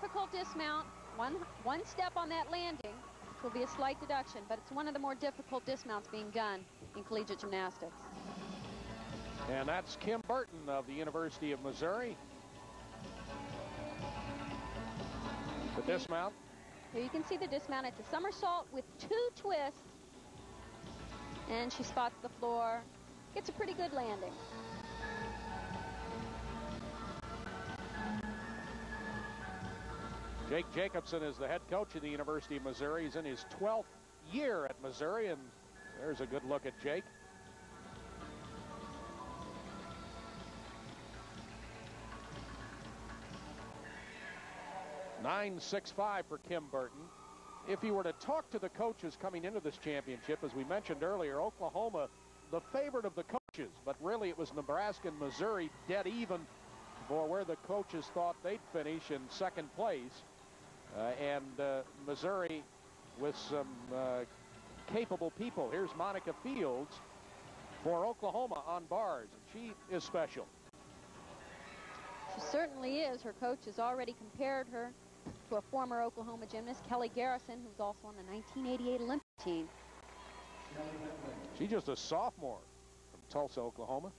difficult dismount. One step on that landing, which will be a slight deduction, but it's one of the more difficult dismounts being done in collegiate gymnastics. And that's Kim Burton of the University of Missouri. The dismount. Here you can see the dismount. It's a somersault with 2 twists. And she spots the floor. Gets a pretty good landing. Jake Jacobson is the head coach of the University of Missouri. He's in his 12th year at Missouri, and there's a good look at Jake. .965 for Kim Burton. If you were to talk to the coaches coming into this championship, as we mentioned earlier, Oklahoma, the favorite of the coaches, but really it was Nebraska and Missouri dead even for where the coaches thought they'd finish in second place. And Missouri with some capable people. Here's Monica Fields for Oklahoma on bars, and she is special. She certainly is. Her coach has already compared her to a former Oklahoma gymnast, Kelly Garrison, who's also on the 1988 Olympic team. She's just a sophomore from Tulsa, Oklahoma.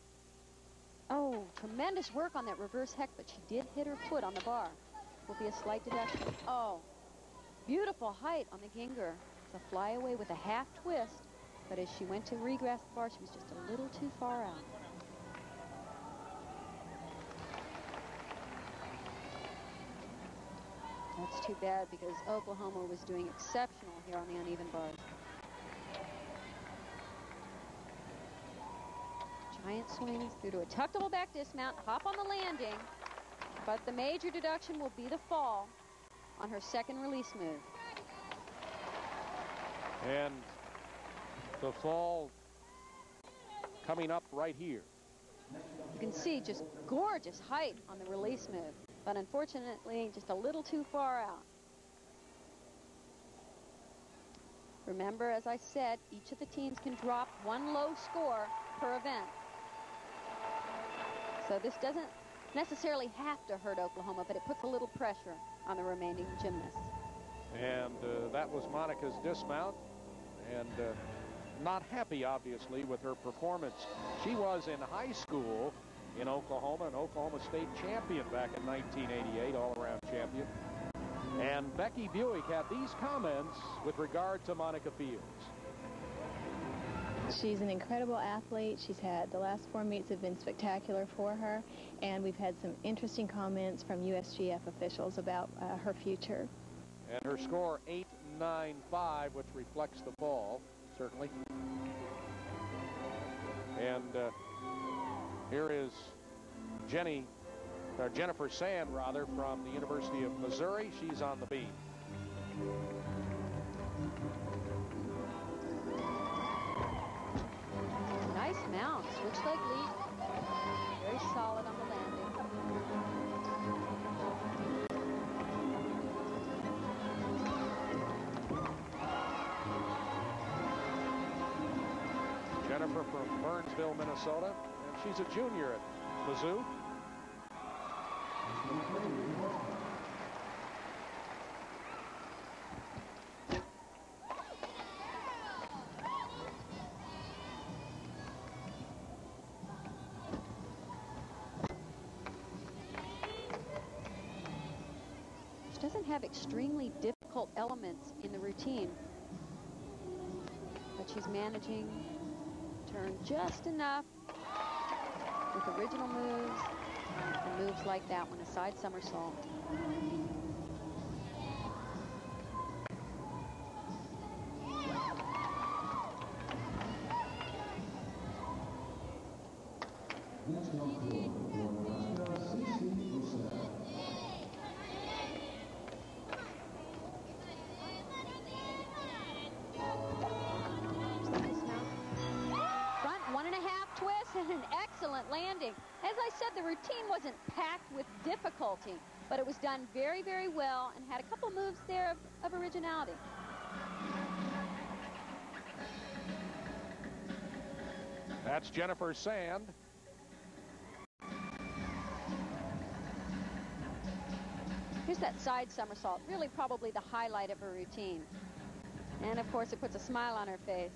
Oh, tremendous work on that reverse heck, but she did hit her foot on the bar. Will be a slight deduction. Oh, beautiful height on the Ginger. It's a flyaway with a half twist, but as she went to regrasp the bar, she was just a little too far out. That's too bad because Oklahoma was doing exceptional here on the uneven bars. Giant swings through to a tuck double back dismount, hop on the landing, but the major deduction will be the fall on her second release move. And the fall coming up right here. You can see just gorgeous height on the release move, but unfortunately just a little too far out. Remember, as I said, each of the teams can drop one low score per event. So this doesn't necessarily have to hurt Oklahoma, but it puts a little pressure on the remaining gymnasts. And that was Monica's dismount, and not happy, obviously, with her performance. She was in high school in Oklahoma, an Oklahoma State champion back in 1988, all-around champion. And Becky Buick had these comments with regard to Monica Fields. She's an incredible athlete. She's had the last 4 meets have been spectacular for her, and we've had some interesting comments from USGF officials about her future. And her score 8.95, which reflects the fall, certainly. And here is Jennifer Sand, rather, from the University of Missouri. She's on the beam. Nice mount, switch leg leap, very solid on the landing. Jennifer from Burnsville, Minnesota, and she's a junior at Mizzou. She doesn't have extremely difficult elements in the routine, but she's managing to turn just enough with original moves and moves like that one, a side somersault. An excellent landing. As I said, the routine wasn't packed with difficulty, but it was done very, very well and had a couple moves there of originality. That's Jennifer Sand. Here's that side somersault, really probably the highlight of her routine. And of course, it puts a smile on her face.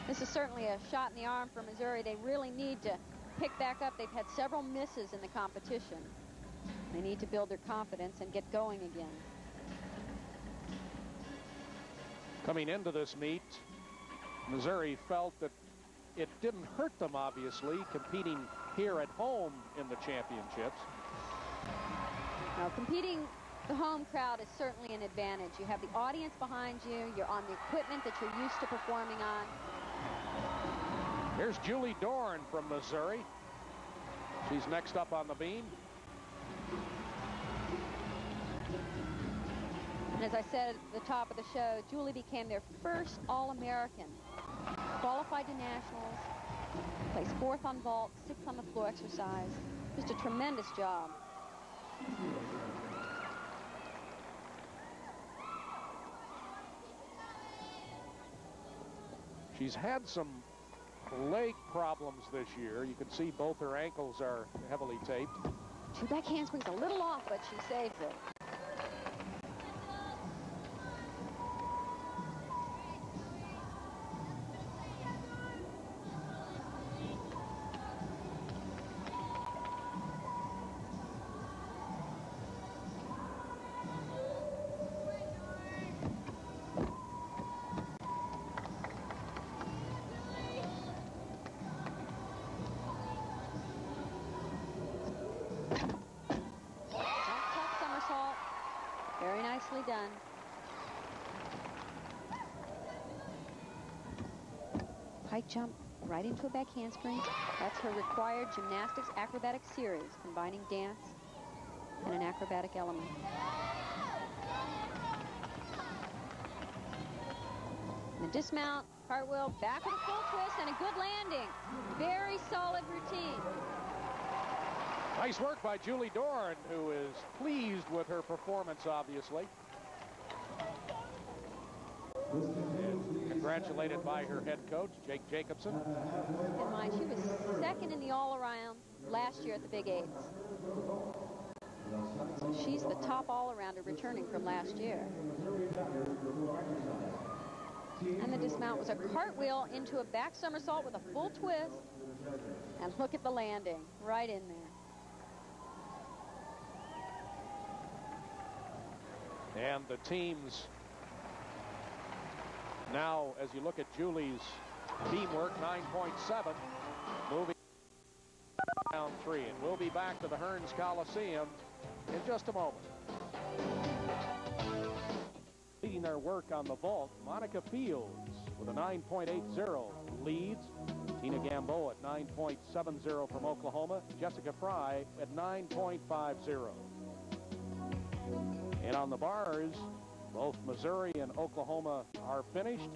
This is certainly a shot in the arm for Missouri. They really need to pick back up. They've had several misses in the competition. They need to build their confidence and get going again. Coming into this meet, Missouri felt that it didn't hurt them, obviously, competing here at home in the championships. Now, competing the home crowd is certainly an advantage. You have the audience behind you. You're on the equipment that you're used to performing on. Here's Julie Dorn from Missouri. She's next up on the beam. And as I said at the top of the show, Julie became their first All-American. Qualified to nationals, placed 4th on vault, 6th on the floor exercise. Just a tremendous job. She's had some leg problems this year. You can see both her ankles are heavily taped. 2 back handsprings a little off, but she saves it. Very nicely done. High jump right into a back handspring. That's her required gymnastics acrobatic series, combining dance and an acrobatic element. And the dismount, cartwheel, back with a full twist and a good landing. Very solid routine. Nice work by Julie Dorn, who is pleased with her performance, obviously. And congratulated by her head coach, Jake Jacobson. Keep in mind, she was 2nd in the all-around last year at the Big Eights. So she's the top all-arounder returning from last year. And the dismount was a cartwheel into a back somersault with a full twist. And look at the landing, right in there. And the teams now, as you look at Julie's teamwork, 9.7, moving down 3. And we'll be back to the Hearns Coliseum in just a moment. Leading their work on the vault, Monica Fields with a 9.80 leads. Tina Gamboa at 9.70 from Oklahoma. Jessica Fry at 9.50. And on the bars, both Missouri and Oklahoma are finished.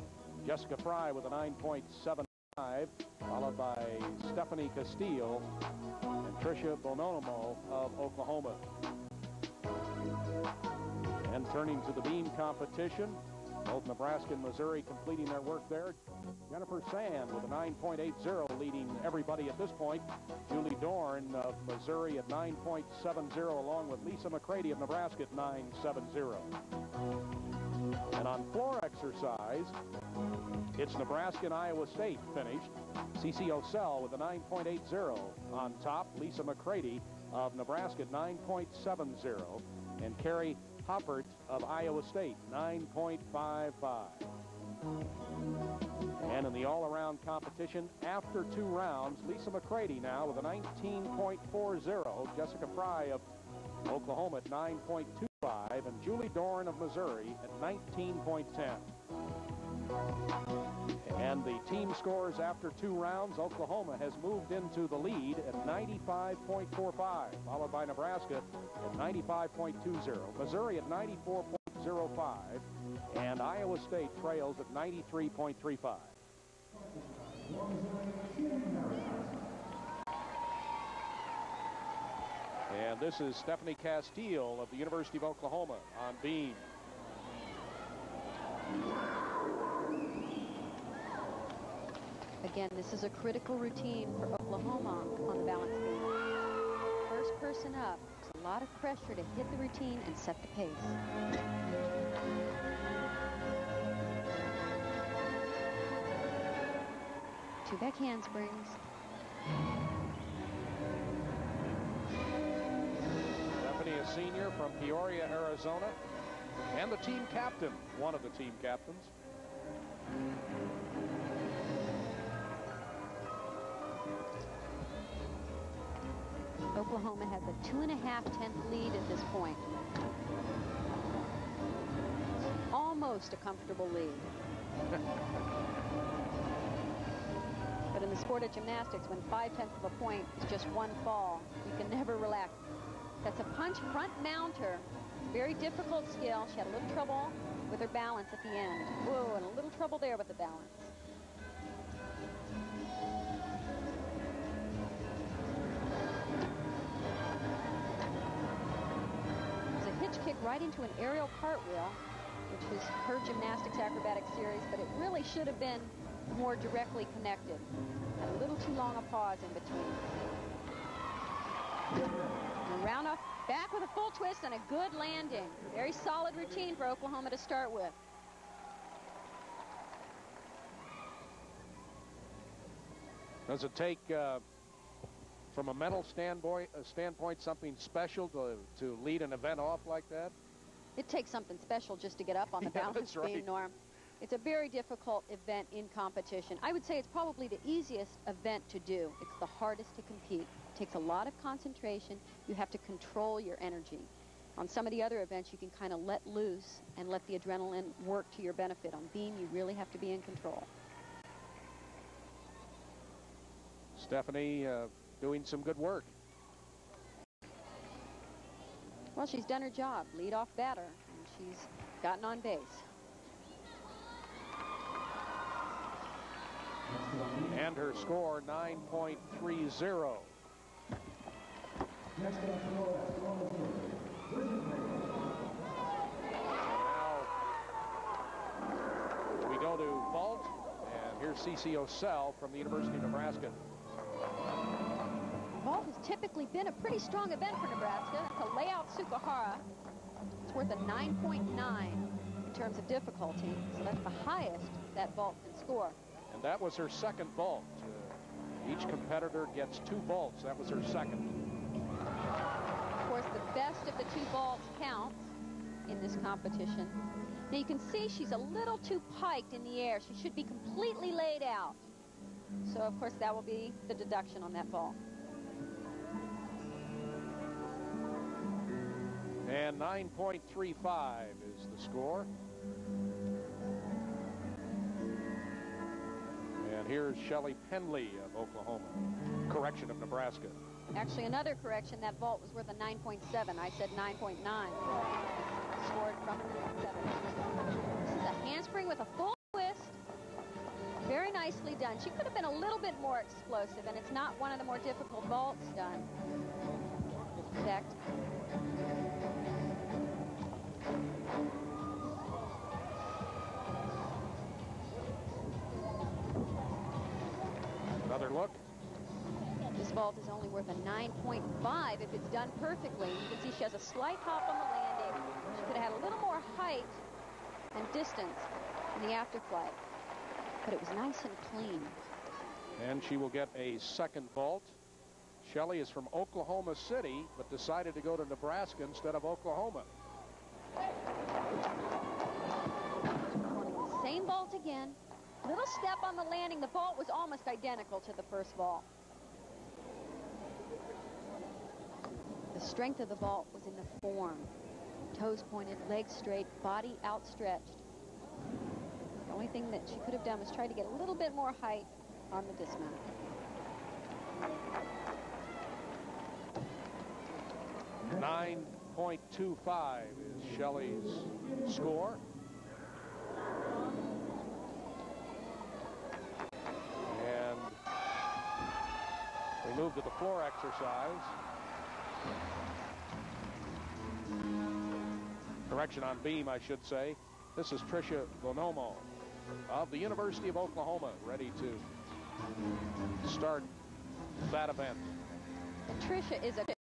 Jessica Fry with a 9.75, followed by Stephanie Castillo and Tricia Bonomo of Oklahoma. And turning to the beam competition, both Nebraska and Missouri completing their work there. Jennifer Sand with a 9.80 leading everybody at this point. Julie Dorn of Missouri at 9.70 along with Lisa McCready of Nebraska at 9.70. And on floor exercise, it's Nebraska and Iowa State finished. CeCe Osell with a 9.80 on top. Lisa McCready of Nebraska at 9.70. And Carrie Hoppert of Iowa State, 9.55. And in the all-around competition, after 2 rounds, Lisa McCready now with a 19.40. Jessica Fry of Oklahoma at 9.25. And Julie Dorn of Missouri at 19.10. And the team scores after 2 rounds. Oklahoma has moved into the lead at 95.45, followed by Nebraska at 95.20, Missouri at 94.05, and Iowa State trails at 93.35. And this is Stephanie Castile of the University of Oklahoma on beam. Again, this is a critical routine for Oklahoma on the balance beam. First person up. There's a lot of pressure to hit the routine and set the pace. 2 back handsprings. Stephanie, a senior from Peoria, Arizona, and the team captain, one of the team captains. Oklahoma has a 2.5-tenth lead at this point. Almost a comfortable lead. But in the sport of gymnastics, when 5/10 of a point is just 1 fall, you can never relax. That's a punch front mounter. Very difficult skill. She had a little trouble with her balance at the end. Whoa, and a little trouble there with the balance. Kick right into an aerial cartwheel, which was her gymnastics acrobatic series, but it really should have been more directly connected. A little too long a pause in between. And round off back with a full twist and a good landing. Very solid routine for Oklahoma to start with. Does it take from a mental standpoint, something special to lead an event off like that? It takes something special just to get up on the balance beam, right. Norm. It's a very difficult event in competition. I would say it's probably the easiest event to do. It's the hardest to compete. It takes a lot of concentration. You have to control your energy. On some of the other events, you can kind of let loose and let the adrenaline work to your benefit. On beam, you really have to be in control. Stephanie doing some good work. Well, she's done her job. Lead-off batter, and she's gotten on base. And her score, 9.30. Now we go to vault, and here's CeCe Osell from the University of Nebraska. Vault has typically been a pretty strong event for Nebraska. It's a layout Sukahara. It's worth a 9.9 in terms of difficulty. So that's the highest that vault can score. And that was her second vault. Each competitor gets 2 vaults. That was her second. Of course, the best of the 2 vaults counts in this competition. Now you can see she's a little too piked in the air. She should be completely laid out. So of course that will be the deduction on that vault. And 9.35 is the score. And here's Shelley Penley of Oklahoma. Correction, of Nebraska. Actually, another correction. That vault was worth a 9.7. I said 9.9. Scored from 7. This is a handspring with a full twist. Very nicely done. She could have been a little bit more explosive, and it's not one of the more difficult vaults done. In fact, another look. This vault is only worth a 9.5 if it's done perfectly. You can see she has a slight hop on the landing. She could have had a little more height and distance in the afterflight, but it was nice and clean. And she will get a second vault. Shelley is from Oklahoma City, but decided to go to Nebraska instead of Oklahoma. Same vault again. Little step on the landing. The vault was almost identical to the first vault. The strength of the vault was in the form. Toes pointed, legs straight, body outstretched. The only thing that she could have done was try to get a little bit more height on the dismount. .25 is Shelley's score. And we move to the floor exercise. Correction on beam, I should say. This is Tricia Bonomo of the University of Oklahoma, ready to start that event. Tricia is a